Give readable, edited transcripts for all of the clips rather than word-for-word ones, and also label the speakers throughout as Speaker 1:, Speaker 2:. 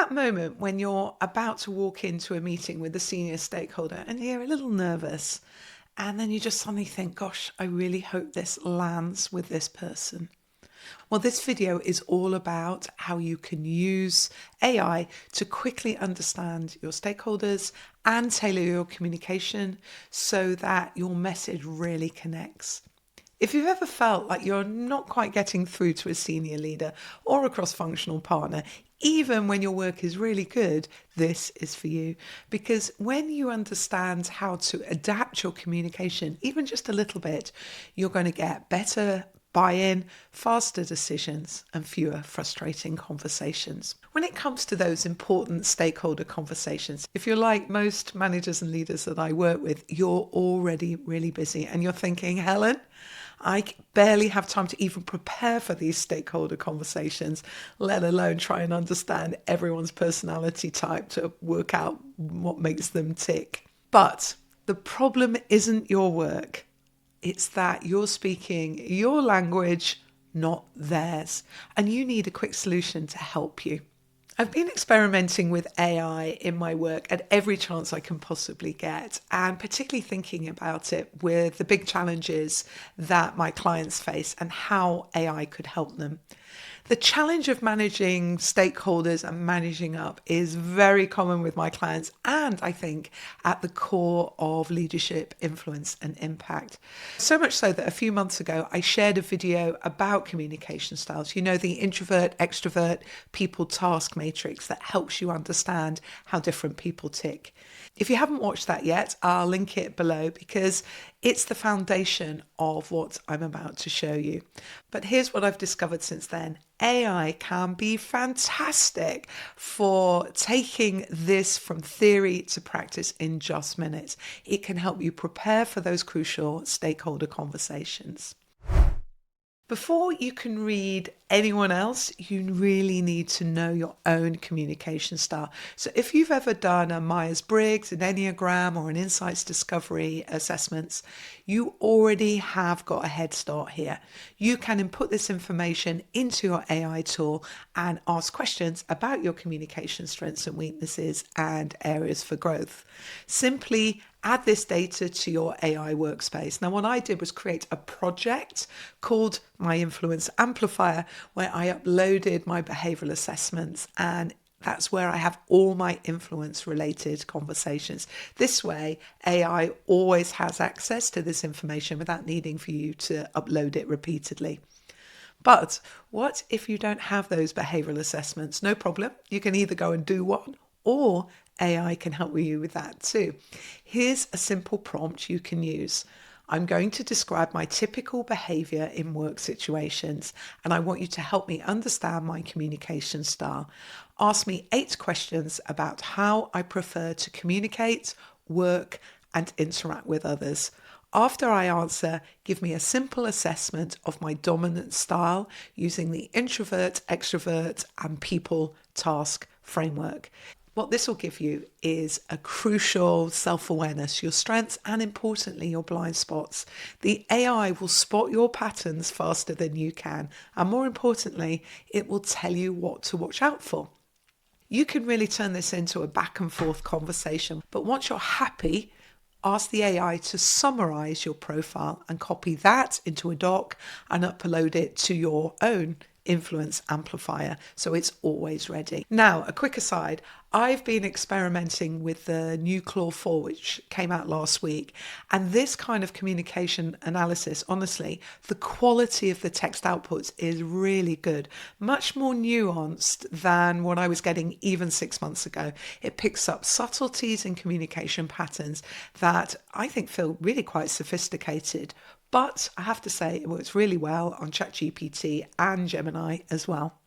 Speaker 1: that moment when you're about to walk into a meeting with a senior stakeholder and you're a little nervous, and then you just suddenly think, gosh, I really hope this lands with this person? Well, this video is all about how you can use AI to quickly understand your stakeholders and tailor your communication so that your message really connects. If you've ever felt like you're not quite getting through to a senior leader or a cross-functional partner, even when your work is really good, this is for you. Because when you understand how to adapt your communication, even just a little bit, you're going to get better buy-in, faster decisions, and fewer frustrating conversations. When it comes to those important stakeholder conversations, if you're like most managers and leaders that I work with, you're already really busy and you're thinking, Helen, I barely have time to even prepare for these stakeholder conversations, let alone try and understand everyone's personality type to work out what makes them tick. But the problem isn't your work. It's that you're speaking your language, not theirs, and you need a quick solution to help you. I've been experimenting with AI in my work at every chance I can possibly get, and particularly thinking about it with the big challenges that my clients face and how AI could help them. The challenge of managing stakeholders and managing up is very common with my clients, and I think at the core of leadership, influence, and impact. So much so that a few months ago, I shared a video about communication styles. You know, the introvert, extrovert, people task matrix that helps you understand how different people tick. If you haven't watched that yet, I'll link it below because it's the foundation of what I'm about to show you. But here's what I've discovered since then. AI can be fantastic for taking this from theory to practice in just minutes. It can help you prepare for those crucial stakeholder conversations. Before you can read anyone else, you really need to know your own communication style. So if you've ever done a Myers-Briggs, an Enneagram, or an Insights Discovery assessments, you already have got a head start here. You can input this information into your AI tool and ask questions about your communication strengths and weaknesses and areas for growth. Simply add this data to your AI workspace. Now, what I did was create a project called My Influence Amplifier, where I uploaded my behavioral assessments, and that's where I have all my influence related conversations. This way, AI always has access to this information without needing for you to upload it repeatedly. But what if you don't have those behavioral assessments? No problem. You can either go and do one, or AI can help you with that too. Here's a simple prompt you can use. I'm going to describe my typical behavior in work situations, and I want you to help me understand my communication style. Ask me 8 questions about how I prefer to communicate, work, and interact with others. After I answer, give me a simple assessment of my dominant style using the introvert, extrovert, and people task framework. What this will give you is a crucial self-awareness, your strengths, and importantly, your blind spots. The AI will spot your patterns faster than you can. And more importantly, it will tell you what to watch out for. You can really turn this into a back and forth conversation. But once you're happy, ask the AI to summarize your profile and copy that into a doc and upload it to your own influence amplifier, so it's always ready. Now, a quick aside, I've been experimenting with the new Claw 4, which came out last week, and this kind of communication analysis, honestly, the quality of the text outputs is really good, much more nuanced than what I was getting even 6 months ago. It picks up subtleties in communication patterns that I think feel really quite sophisticated. But I have to say it works really well on ChatGPT and Gemini as well.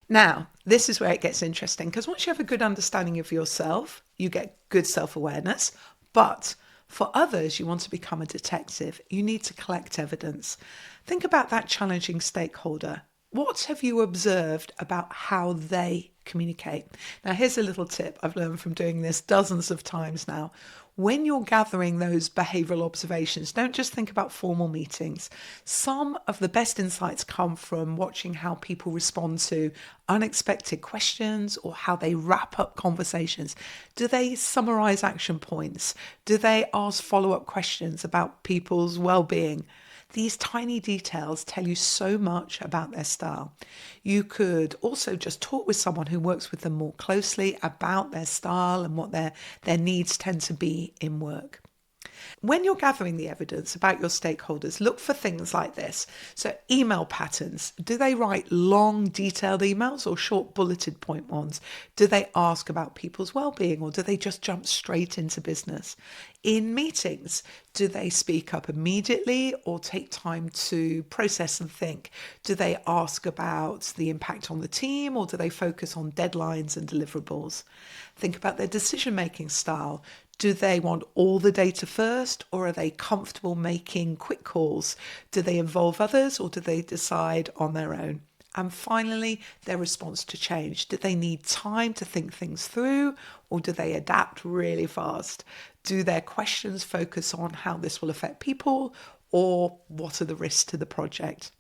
Speaker 1: Now, this is where it gets interesting, because once you have a good understanding of yourself, you get good self-awareness. But for others, you want to become a detective. You need to collect evidence. Think about that challenging stakeholder. What have you observed about how they communicate. Now, here's a little tip I've learned from doing this dozens of times now. When you're gathering those behavioral observations, don't just think about formal meetings. Some of the best insights come from watching how people respond to unexpected questions or how they wrap up conversations. Do they summarize action points? Do they ask follow-up questions about people's well-being? These tiny details tell you so much about their style. You could also just talk with someone who works with them more closely about their style and what their needs tend to be in work. When you're gathering the evidence about your stakeholders, look for things like this. So email patterns. Do they write long, detailed emails or short bulleted point ones? Do they ask about people's well-being or do they just jump straight into business? In meetings, do they speak up immediately or take time to process and think? Do they ask about the impact on the team or do they focus on deadlines and deliverables? Think about their decision-making style. Do they want all the data first or are they comfortable making quick calls? Do they involve others or do they decide on their own? And finally, their response to change. Do they need time to think things through or do they adapt really fast? Do their questions focus on how this will affect people or what are the risks to the project?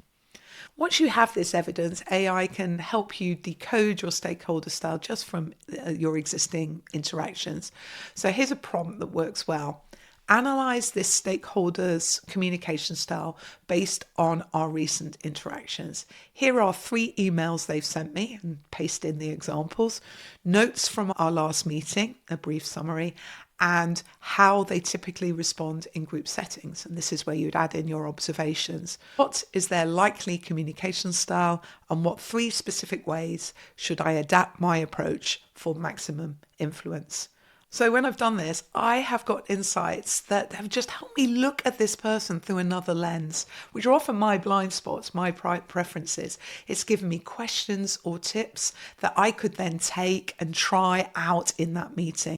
Speaker 1: Once you have this evidence, AI can help you decode your stakeholder style just from your existing interactions. So here's a prompt that works well. Analyze this stakeholder's communication style based on our recent interactions. Here are 3 emails they've sent me, and paste in the examples, notes from our last meeting, a brief summary, and how they typically respond in group settings. And this is where you'd add in your observations. What is their likely communication style and what 3 specific ways should I adapt my approach for maximum influence? So when I've done this, I have got insights that have just helped me look at this person through another lens, which are often my blind spots, my preferences. It's given me questions or tips that I could then take and try out in that meeting.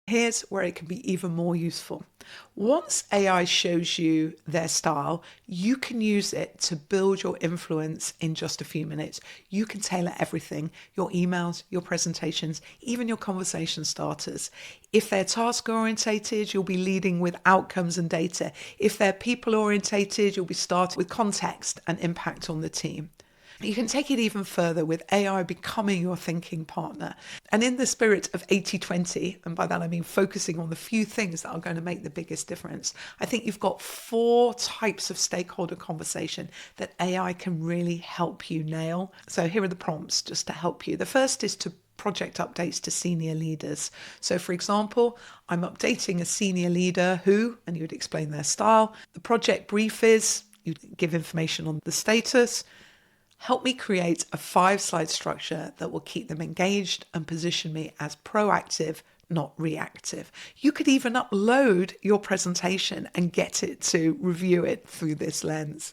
Speaker 1: Here's where it can be even more useful. Once AI shows you their style, you can use it to build your influence in just a few minutes. You can tailor everything, your emails, your presentations, even your conversation starters. If they're task orientated, you'll be leading with outcomes and data. If they're people orientated, you'll be starting with context and impact on the team. You can take it even further with AI becoming your thinking partner. And in the spirit of 80-20, and by that I mean focusing on the few things that are going to make the biggest difference, I think you've got 4 types of stakeholder conversation that AI can really help you nail. So here are the prompts just to help you. The first is to project updates to senior leaders. So for example, I'm updating a senior leader who, and you would explain their style. The project brief is, you give information on the status. Help me create a 5-slide structure that will keep them engaged and position me as proactive, not reactive. You could even upload your presentation and get it to review it through this lens.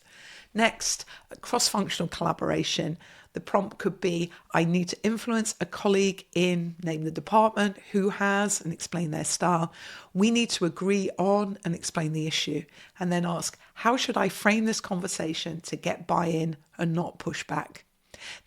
Speaker 1: Next, cross-functional collaboration. The prompt could be, I need to influence a colleague in, name the department, who has, and explain their style. We need to agree on and explain the issue. And then ask, how should I frame this conversation to get buy-in and not push back?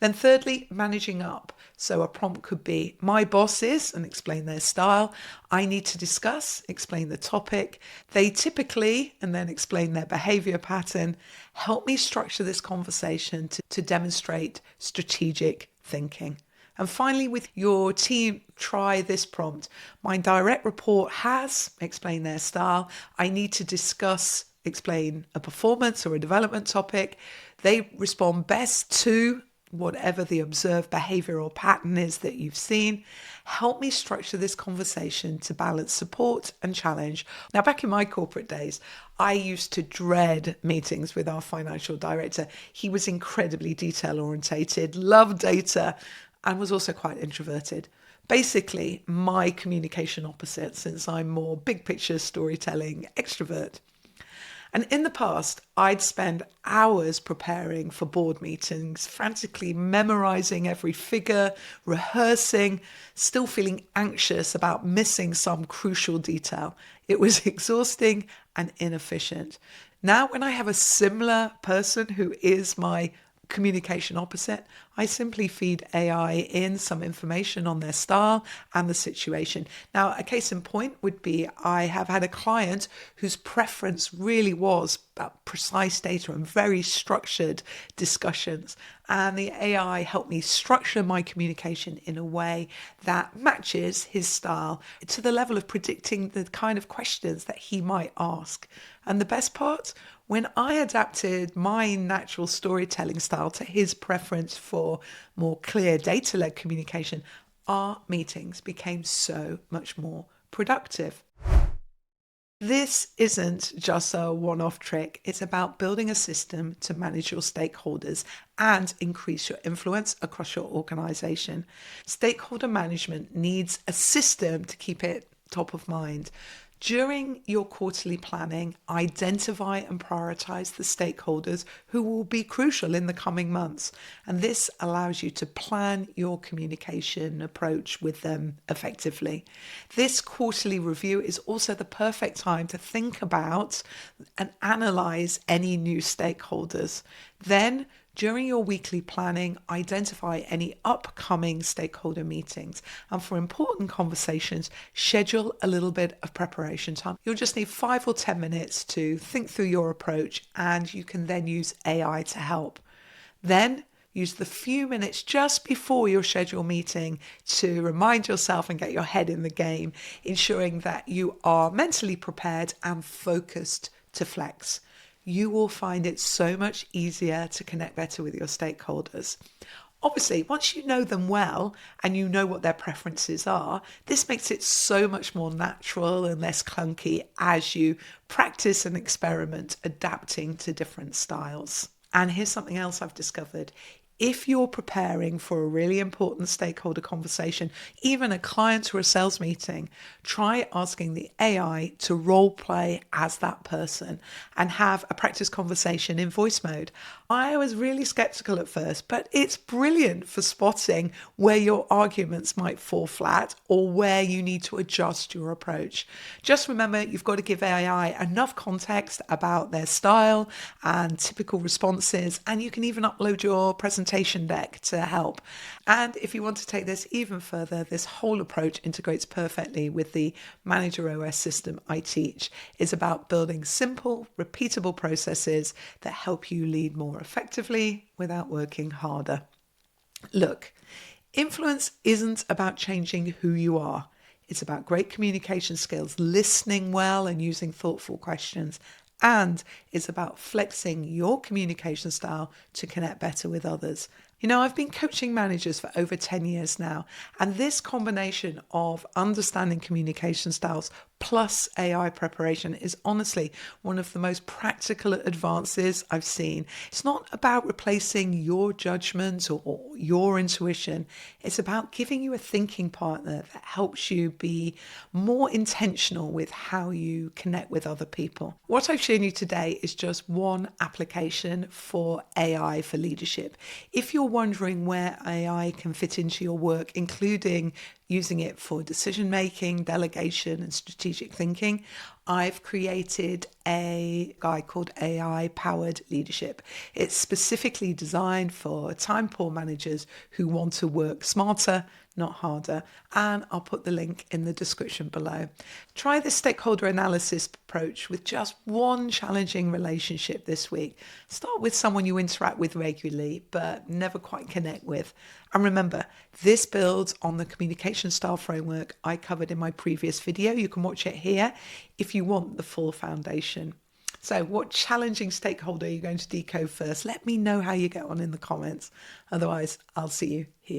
Speaker 1: Then thirdly, managing up. So a prompt could be, my boss is, and explain their style. I need to discuss, explain the topic. They typically, and then explain their behavior pattern. Help me structure this conversation to demonstrate strategic thinking. And finally, with your team, try this prompt. My direct report has, explain their style. I need to discuss, explain a performance or a development topic. They respond best to whatever the observed behavior or pattern is that you've seen. Help me structure this conversation to balance support and challenge. Now, back in my corporate days, I used to dread meetings with our financial director. He was incredibly detail orientated, loved data, and was also quite introverted. Basically, my communication opposite, since I'm more big picture storytelling extrovert. And in the past, I'd spend hours preparing for board meetings, frantically memorizing every figure, rehearsing, still feeling anxious about missing some crucial detail. It was exhausting and inefficient. Now, when I have a similar person who is my Communication opposite, I simply feed AI in some information on their style and the situation. Now, a case in point would be I have had a client whose preference really was about precise data and very structured discussions. And the AI helped me structure my communication in a way that matches his style to the level of predicting the kind of questions that he might ask. And the best part, when I adapted my natural storytelling style to his preference for more clear data-led communication, our meetings became so much more productive. This isn't just a one-off trick. It's about building a system to manage your stakeholders and increase your influence across your organization. Stakeholder management needs a system to keep it top of mind. During your quarterly planning, identify and prioritize the stakeholders who will be crucial in the coming months. And this allows you to plan your communication approach with them effectively. This quarterly review is also the perfect time to think about and analyze any new stakeholders. Then, during your weekly planning, identify any upcoming stakeholder meetings. And for important conversations, schedule a little bit of preparation time. You'll just need 5 or 10 minutes to think through your approach, and you can then use AI to help. Then use the few minutes just before your scheduled meeting to remind yourself and get your head in the game, ensuring that you are mentally prepared and focused to flex. You will find it so much easier to connect better with your stakeholders. Obviously, once you know them well and you know what their preferences are, this makes it so much more natural and less clunky as you practice and experiment adapting to different styles. And here's something else I've discovered. If you're preparing for a really important stakeholder conversation, even a client or a sales meeting, try asking the AI to role play as that person and have a practice conversation in voice mode. I was really skeptical at first, but it's brilliant for spotting where your arguments might fall flat or where you need to adjust your approach. Just remember, you've got to give AI enough context about their style and typical responses, and you can even upload your presentation deck to help. And if you want to take this even further, this whole approach integrates perfectly with the Manager OS system I teach. It's about building simple, repeatable processes that help you lead more effectively without working harder. Look, influence isn't about changing who you are. It's about great communication skills, listening well and using thoughtful questions. And it's about flexing your communication style to connect better with others. You know, I've been coaching managers for over 10 years now, and this combination of understanding communication styles plus AI preparation is honestly one of the most practical advances I've seen. It's not about replacing your judgment or your intuition. It's about giving you a thinking partner that helps you be more intentional with how you connect with other people. What I've shown you today is just one application for AI for leadership. If you're wondering where AI can fit into your work, including using it for decision making, delegation, and strategic thinking, I've created a guide called AI Powered Leadership. It's specifically designed for time poor managers who want to work smarter, not harder. And I'll put the link in the description below. Try this stakeholder analysis approach with just one challenging relationship this week. Start with someone you interact with regularly, but never quite connect with. And remember, this builds on the communication style framework I covered in my previous video. You can watch it here if you want the full foundation. So what challenging stakeholder are you going to decode first? Let me know how you get on in the comments. Otherwise, I'll see you here.